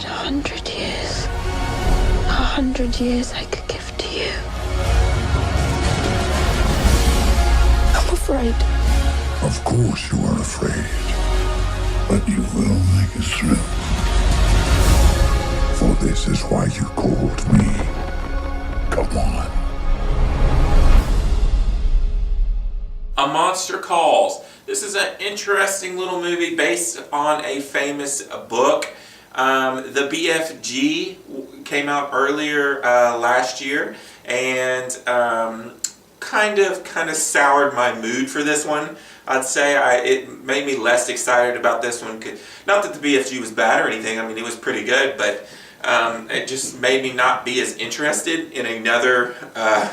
had 100 years. 100 years I could give to you. I'm afraid. Of course you are afraid. But you will make it through. For this is why you called me. Come on. A Monster Calls. This is an interesting little movie based on a famous book. The BFG came out earlier last year, and kind of soured my mood for this one. I'd say it made me less excited about this one. Not that the BFG was bad or anything. I mean, it was pretty good, but it just made me not be as interested in another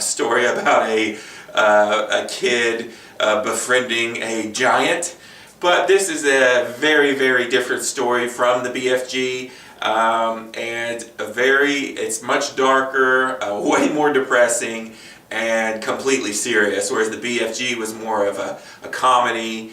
story about a kid befriending a giant. But this is a very, very different story from the BFG, and it's much darker, way more depressing, and completely serious, whereas the BFG was more of a comedy.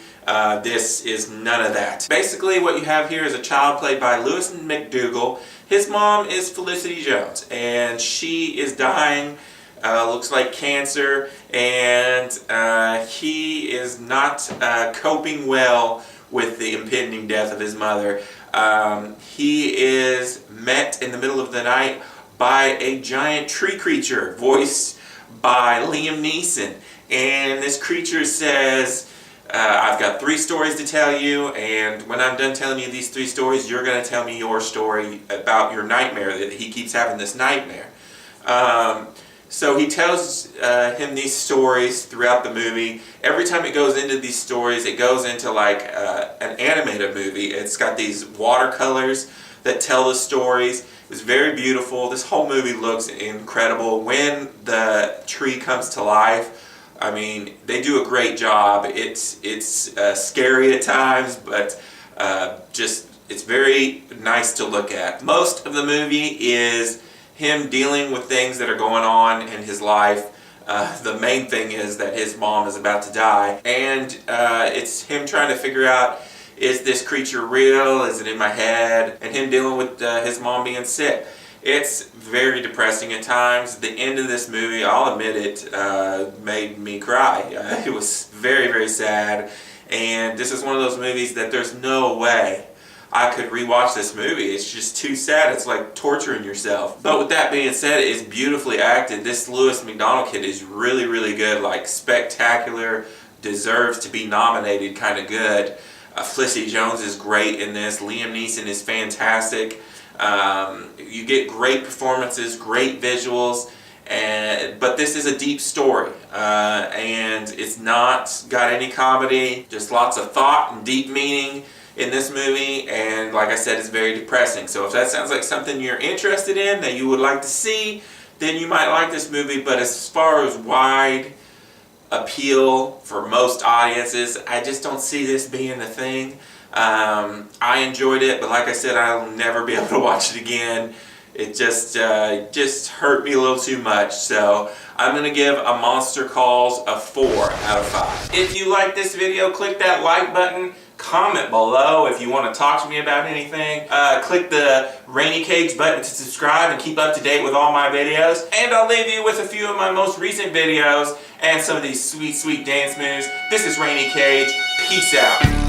This is none of that. Basically what you have here is a child played by Lewis McDougall. His mom is Felicity Jones, and she is dying, looks like cancer, and he is not coping well with the impending death of his mother. He is met in the middle of the night by a giant tree creature voiced by Liam Neeson, and this creature says, I've got 3 stories to tell you, and when I'm done telling you these 3 stories, you're going to tell me your story about your nightmare, that he keeps having this nightmare. So he tells him these stories throughout the movie. Every time it goes into these stories, it goes into like an animated movie. It's got these watercolors that tell the stories. It's very beautiful. This whole movie looks incredible. When the tree comes to life, I mean, they do a great job. It's scary at times, but it's very nice to look at. Most of the movie is him dealing with things that are going on in his life. The main thing is that his mom is about to die, and it's him trying to figure out, is this creature real? Is it in my head? And him dealing with his mom being sick. It's very depressing at times. The end of this movie, I'll admit it, made me cry. It was very, very sad, and this is one of those movies that there's no way I could rewatch this movie. It's just too sad. It's like torturing yourself. But with that being said, it's beautifully acted. This Lewis McDougall kid is really, really good, like spectacular, deserves to be nominated kind of good. Felicity Jones is great in this. Liam Neeson is fantastic. You get great performances, great visuals, but this is a deep story, and it's not got any comedy, just lots of thought and deep meaning in this movie, and like I said, it's very depressing. So if that sounds like something you're interested in, that you would like to see, then you might like this movie. But as far as wide appeal for most audiences, I just don't see this being a thing. I enjoyed it, but like I said, I'll never be able to watch it again. It just hurt me a little too much. So I'm going to give A Monster Calls a 4 out of 5. If you like this video, click that like button. Comment below if you want to talk to me about anything. Click the Rainy Cage button to subscribe and keep up to date with all my videos. And I'll leave you with a few of my most recent videos and some of these sweet, sweet dance moves. This is Rainy Cage. Peace out.